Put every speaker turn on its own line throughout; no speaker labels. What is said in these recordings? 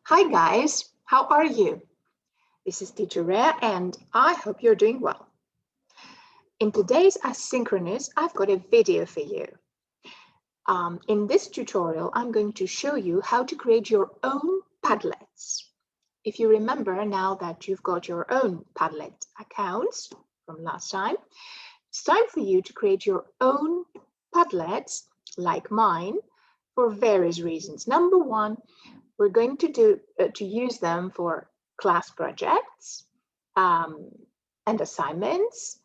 Hi guys, how are you? This is Teacher Rhea and I hope you're doing well. In today's Asynchronous, I've got a video for you. In this tutorial, I'm going to show you how to create your own Padlets. If you remember now that you've got your own Padlet accounts from last time, it's time for you to create your own Padlets like mine for various reasons. Number one, we're going to use them for class projects and assignments.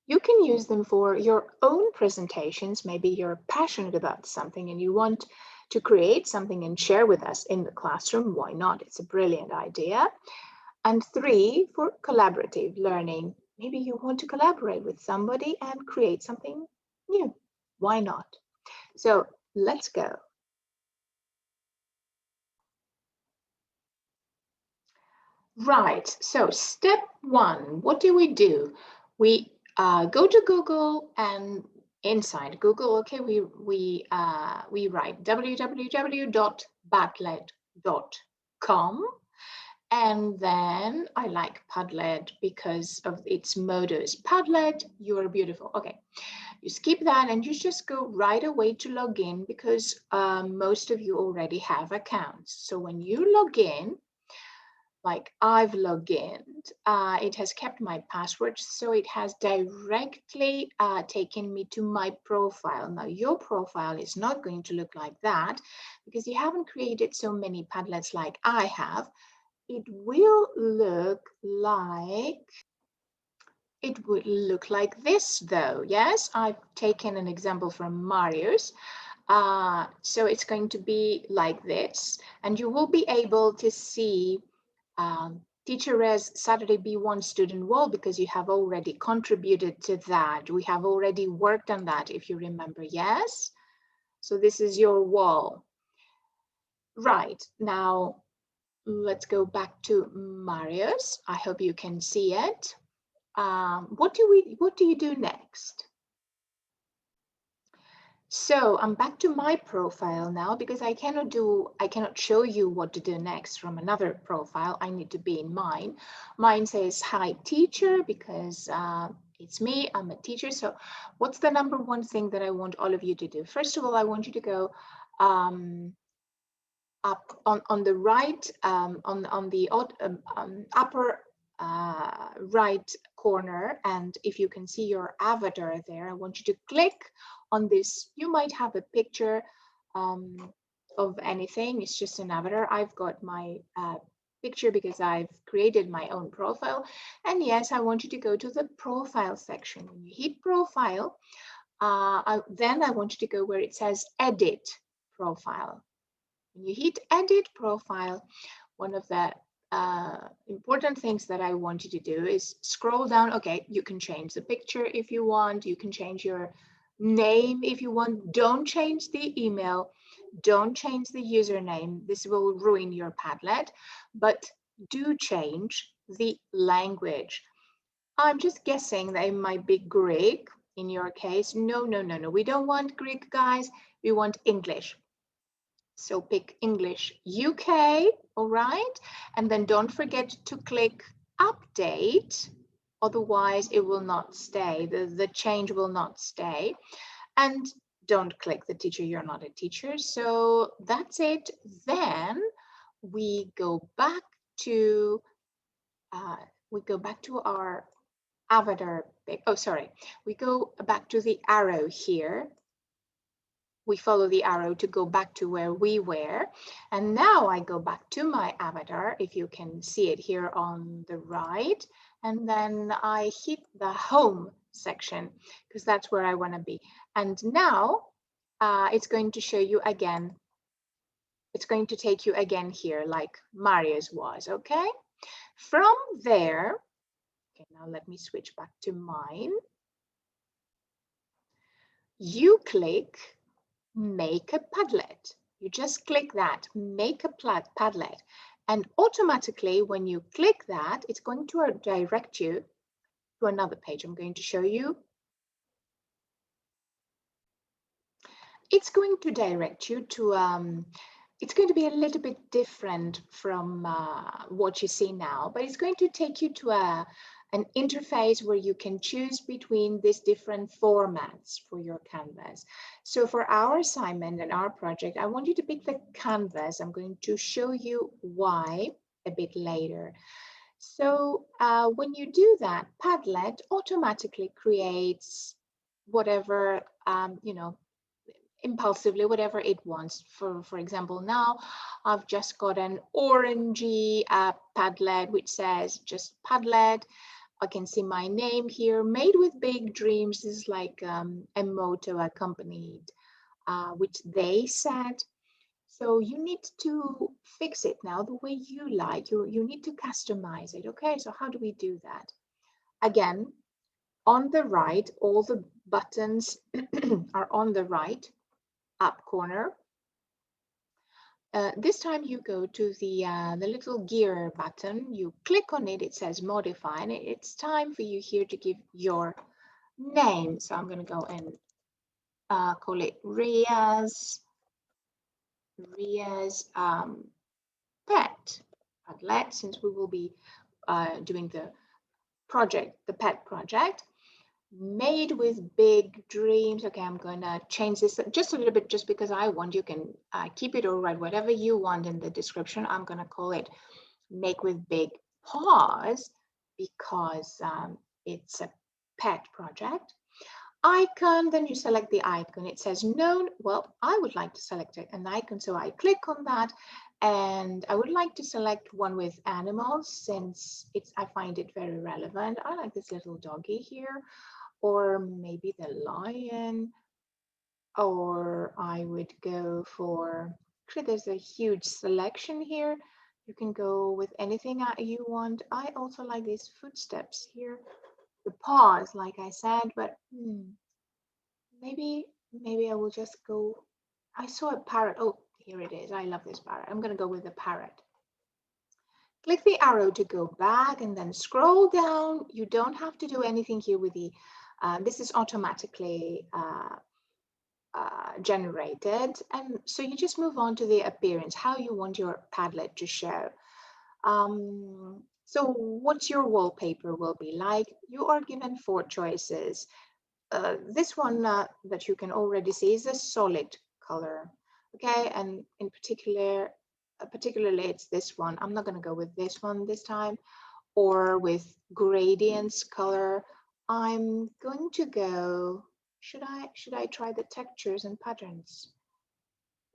You can use them for your own presentations. Maybe you're passionate about something and you want to create something and share with us in the classroom. Why not? It's a brilliant idea. And three, for collaborative learning. Maybe you want to collaborate with somebody and create something new. Why not? So let's go. Right, so step one, what do? We go to Google, and inside Google, okay, we write www.padlet.com, and then I like Padlet because of its mottos. Padlet, you are beautiful. Okay, you skip that and you just go right away to log in because most of you already have accounts. So when you log in, like I've logged in, it has kept my password, so it has directly taken me to my profile. Now your profile is not going to look like that because you haven't created so many Padlets like I have. It will look like, it would look like this though. Yes, I've taken an example from Mario's. So it's going to be like this, and you will be able to see Teacher Rhea's Saturday B1 student wall because you have already contributed to that. We have already worked on that, if you remember, yes? So this is your wall. Right, now let's go back to Marius. I hope you can see it. What do you do next? So I'm back to my profile now because I cannot show you what to do next from another profile. I need to be in mine. Mine says hi teacher because it's me, I'm a teacher. So what's the number one thing that I want all of you to do? First of all, I want you to go up on the right, on the upper right corner, and if you can see your avatar there, I want you to click on this. You might have a picture of anything. It's just an avatar. I've got my picture because I've created my own profile. And yes, I want you to go to the profile section. When you hit profile, then I want you to go where it says edit profile. When you hit edit profile, one of the important things that I want you to do is scroll down. Okay, you can change the picture if you want. You can change your name if you want. Don't change the email. Don't change the username. This will ruin your Padlet, but do change the language. I'm just guessing that it might be Greek in your case. No. We don't want Greek, guys. We want English. So pick English UK, all right? And then don't forget to click update, otherwise it will not stay, the change will not stay. And don't click the teacher, you're not a teacher. So that's it. Then we go back to our avatar. Oh, sorry. We go back to the arrow here. We follow the arrow to go back to where we were. And now I go back to my avatar, if you can see it here on the right. And then I hit the home section because that's where I want to be. And now it's going to show you again. It's going to take you again here like Marius was, okay? From there, okay, now let me switch back to mine. You click make a Padlet. You just click that, make a Padlet. And automatically when you click that, it's going to direct you to another page. I'm going to show you. It's going to direct you to it's going to be a little bit different from what you see now, but it's going to take you to an interface where you can choose between these different formats for your canvas. So for our assignment and our project, I want you to pick the canvas. I'm going to show you why a bit later. So when you do that, Padlet automatically creates whatever, you know, impulsively, whatever it wants. For example, now I've just got an orangey Padlet, which says just Padlet. I can see my name here, made with big dreams. This is like a motto accompanied, which they said. So you need to fix it now the way you like. You need to customize it. Okay, so how do we do that? Again, on the right, all the buttons are on the right up corner. This time you go to the little gear button, you click on it, it says modify, and it's time for you here to give your name. So I'm going to go and call it Ria's pet Padlet, since we will be doing the project, the pet project. Made with big dreams. Okay, I'm going to change this just a little bit just because I want. You can keep it or write whatever you want in the description. I'm going to call it make with big paws because it's a pet project. Icon, then you select the icon. It says known. Well, I would like to select an icon, so I click on that, and I would like to select one with animals since I find it very relevant. I like this little doggy here, or maybe the lion, or I would go for, actually there's a huge selection here. You can go with anything you want. I also like these footsteps here, the paws, like I said, but maybe I will just go, I saw a parrot. Oh, here it is. I love this parrot. I'm going to go with the parrot. Click the arrow to go back and then scroll down. You don't have to do anything here with the, this is automatically generated. And so you just move on to the appearance, how you want your Padlet to show. So what your wallpaper will be like. You are given 4 choices. This one that you can already see is a solid color. Okay, and in particularly it's this one. I'm not going to go with this one this time, or with gradients color. I'm going to go, should I try the textures and patterns?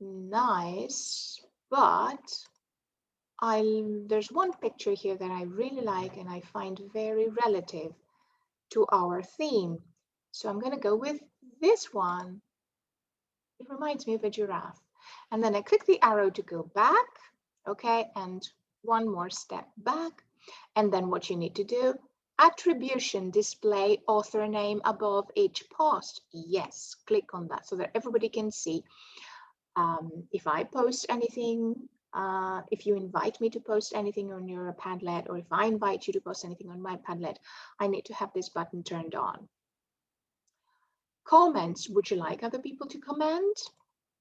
Nice, but there's one picture here that I really like and I find very relative to our theme. So I'm going to go with this one. It reminds me of a giraffe. And then I click the arrow to go back. Okay, and one more step back. And then what you need to do, attribution, display author name above each post. Yes, click on that so that everybody can see. If I post anything, if you invite me to post anything on your Padlet, or if I invite you to post anything on my Padlet, I need to have this button turned on. Comments, would you like other people to comment?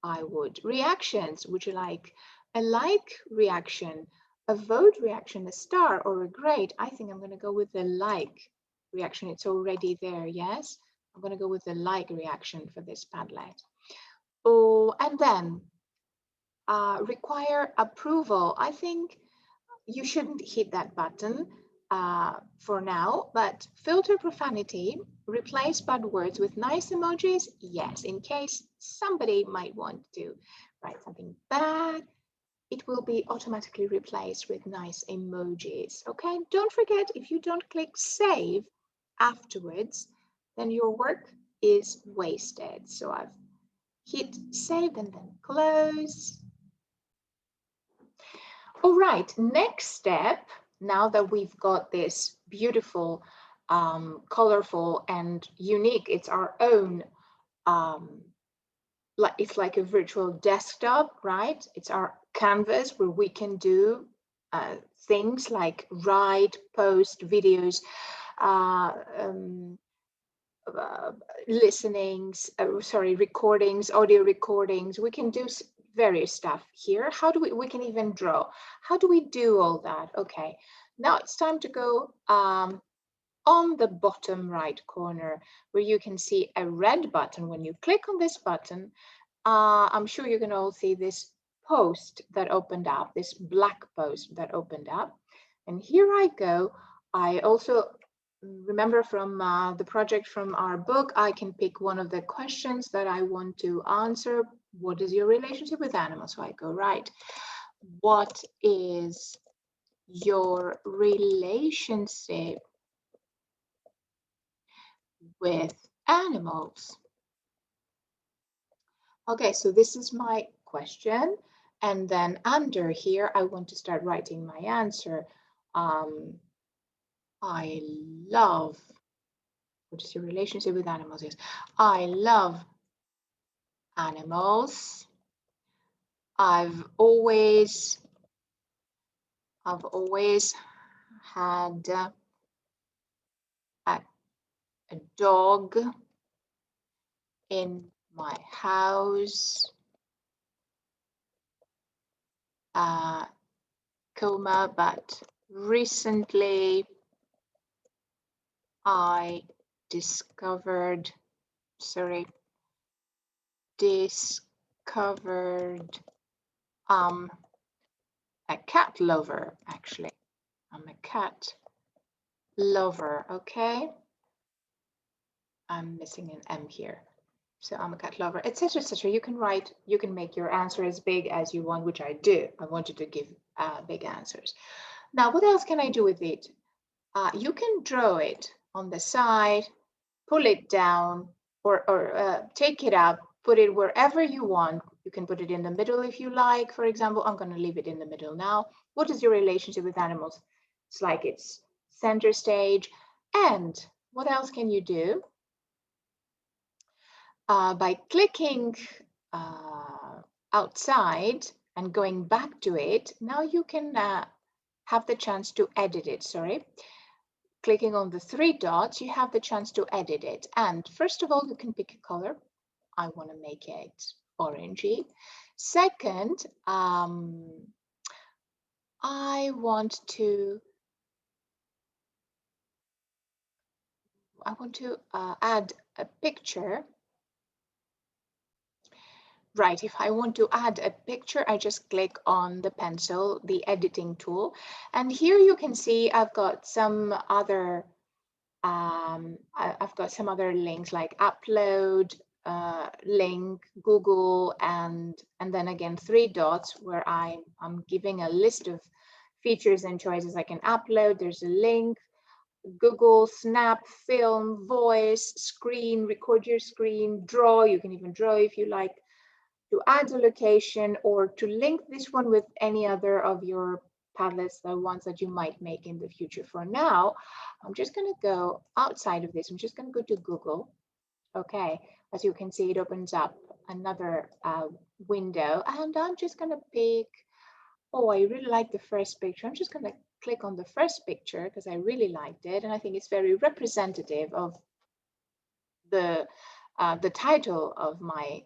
I would. Reactions, would you like a like reaction, a vote reaction, a star, or a grade? I think I'm going to go with the like reaction. It's already there, yes? I'm going to go with the like reaction for this Padlet. Oh, and then require approval. I think you shouldn't hit that button for now, but filter profanity, replace bad words with nice emojis. Yes, in case somebody might want to write something bad, it will be automatically replaced with nice emojis. Okay, don't forget, if you don't click save afterwards, then your work is wasted. So I've hit save and then close. All right, next step, now that we've got this beautiful, colorful and unique, it's our own, it's like a virtual desktop, right? It's our canvas where we can do things like write, post videos, listenings, recordings, audio recordings. We can do various stuff here. How do we can even draw. How do we do all that? Okay, now it's time to go on the bottom right corner where you can see a red button. When you click on this button, I'm sure you can all see this post that opened up, this black post that opened up. And here I go. I also remember from the project from our book, I can pick one of the questions that I want to answer. What is your relationship with animals? So I go, right, what is your relationship with animals? Okay, so this is my question. And then under here, I want to start writing my answer. I love, what is your relationship with animals? Yes, I love animals. I've always had a dog in my house, but recently I discovered a cat lover, actually. I'm a cat lover, okay? I'm missing an M here. So I'm a cat lover, etc., etc. You can write, you can make your answer as big as you want, which I do. I wanted to give big answers. Now, what else can I do with it? You can draw it on the side, pull it down, or take it up, put it wherever you want. You can put it in the middle if you like. For example, I'm going to leave it in the middle now. What is your relationship with animals? It's like it's center stage. And what else can you do? By clicking outside and going back to it, now you can have the chance to edit it, Clicking on the three dots, you have the chance to edit it. And first of all, you can pick a color. I want to make it orangey. Second, I want to add a picture. Right, if I want to add a picture, I just click on the pencil, the editing tool. And here you can see I've got some other links like upload, link, Google, and then again 3 dots where I'm giving a list of features and choices I can upload. There's a link, Google, snap, film, voice, screen, record your screen, draw. You can even draw if you like, to add a location, or to link this one with any other of your Padlets, the ones that you might make in the future. For now, I'm just going to go outside of this. I'm just going to go to Google. Okay, as you can see, it opens up another window, and I'm just going to pick, oh, I really like the first picture. I'm just going to click on the first picture because I really liked it, and I think it's very representative of the title of my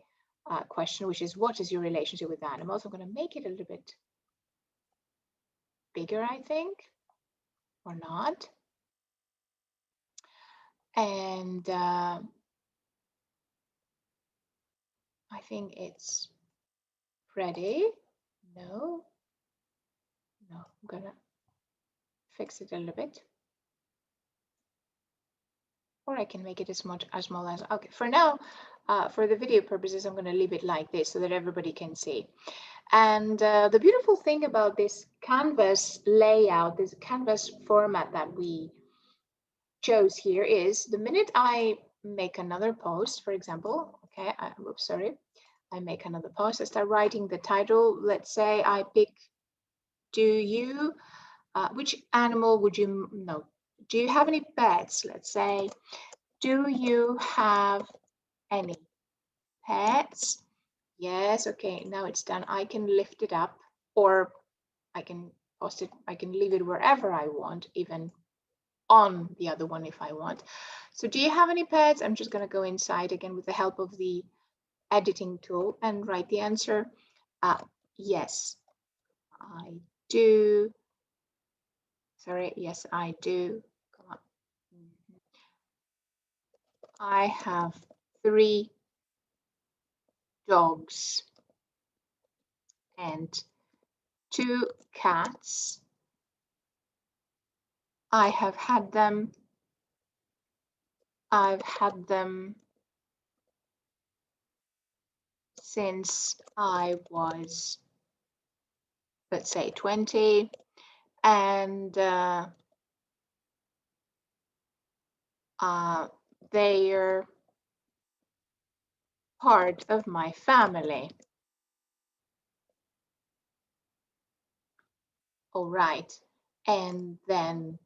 question, which is, what is your relationship with animals? I'm going to make it a little bit bigger, I think, or not. And I think it's ready. No, I'm going to fix it a little bit. Or I can make it as small as, okay, for now, for the video purposes, I'm going to leave it like this so that everybody can see. And the beautiful thing about this Canvas layout, this Canvas format that we chose here is the minute I make another post, for example, okay, I make another post, I start writing the title. Let's say I pick, which animal would you know? Do you have any pets? Let's say, do you have any pets? Yes, okay, now it's done. I can lift it up, or I can post it, I can leave it wherever I want, even on the other one if I want. So do you have any pets? I'm just going to go inside again with the help of the editing tool and write the answer. Yes, I do. Sorry, yes, I do. Come on. I have 3 dogs and 2 cats. I've had them since I was, let's say, 20, and they're part of my family. All right, and then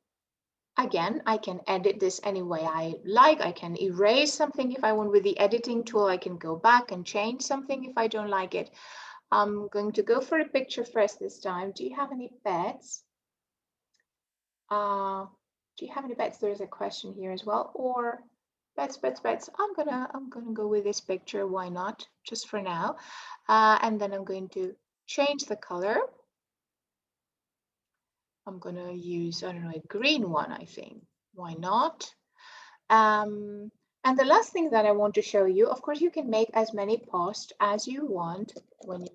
again, I can edit this any way I like. I can erase something if I want with the editing tool. I can go back and change something if I don't like it. I'm going to go for a picture first this time. Do you have any pets? Do you have any pets? There's a question here as well. Or pets. I'm gonna go with this picture. Why not? Just for now. And then I'm going to change the color. I'm gonna use, I don't know, a green one, I think. Why not? And the last thing that I want to show you, of course, you can make as many posts as you want. When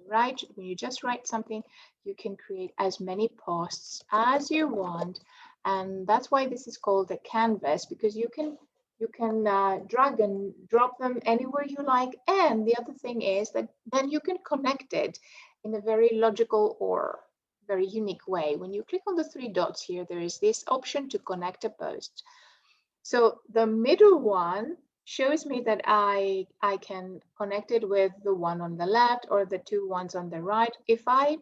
you just write something, you can create as many posts as you want. And that's why this is called a canvas, because you can drag and drop them anywhere you like. And the other thing is that then you can connect it in a very logical or very unique way. When you click on the 3 dots here, there is this option to connect a post. So the middle one shows me that I can connect it with the one on the left or the 2 ones on the right. If I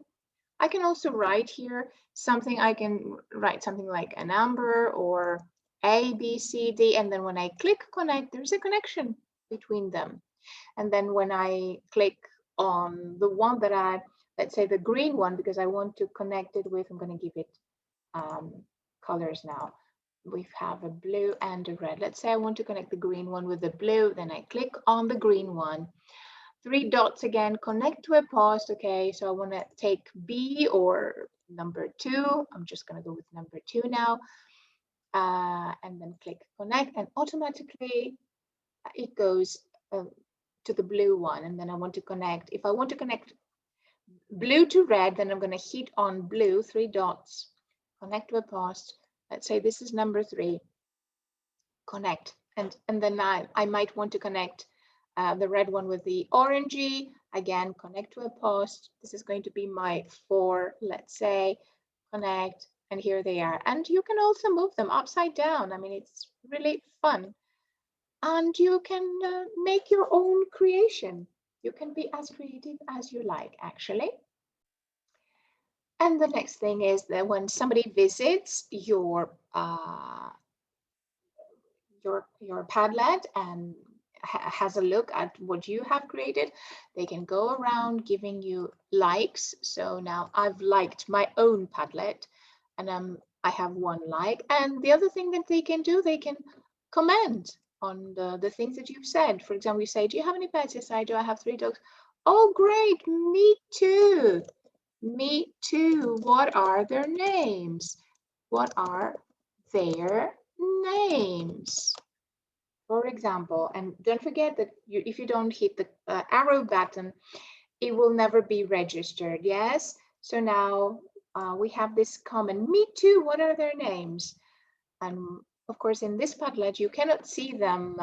can also write here something, I can write something like a number or A, B, C, D, and then when I click connect, there's a connection between them. And then when I click on the one that let's say the green one, because I want to connect it with, I'm going to give it colors now. We have a blue and a red. Let's say I want to connect the green one with the blue, then I click on the green one. 3 dots again, connect to a post. Okay, so I want to take B or number 2. I'm just going to go with number 2 now. And then click connect, and automatically it goes to the blue one. And then I want to connect. If I want to connect blue to red, then I'm going to hit on blue, 3 dots, connect to a post. Let's say this is number 3, connect. And then I might want to connect the red one with the orangey. Again, connect to a post. This is going to be my 4, let's say, connect, and here they are. And you can also move them upside down. I mean, it's really fun. And you can make your own creation. You can be as creative as you like, actually. And the next thing is that when somebody visits your Padlet and has a look at what you have created, they can go around giving you likes. So now I've liked my own Padlet, and I have 1 like. And the other thing that they can do, they can comment on the things that you've said. For example, you say, do you have any pets? Yes, I do. I have 3 dogs. Oh, great. Me too. Me too. What are their names? What are their names? For example, and don't forget that if you don't hit the arrow button, it will never be registered. Yes. So now we have this comment. Me too. What are their names? And of course, in this Padlet, you cannot see them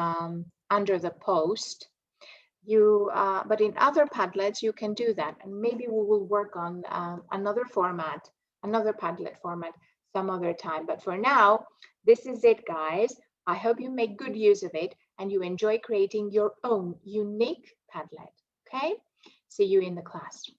under the post. But in other Padlets, you can do that. And maybe we will work on another format, another Padlet format some other time. But for now, this is it, guys. I hope you make good use of it and you enjoy creating your own unique Padlet. Okay? See you in the class.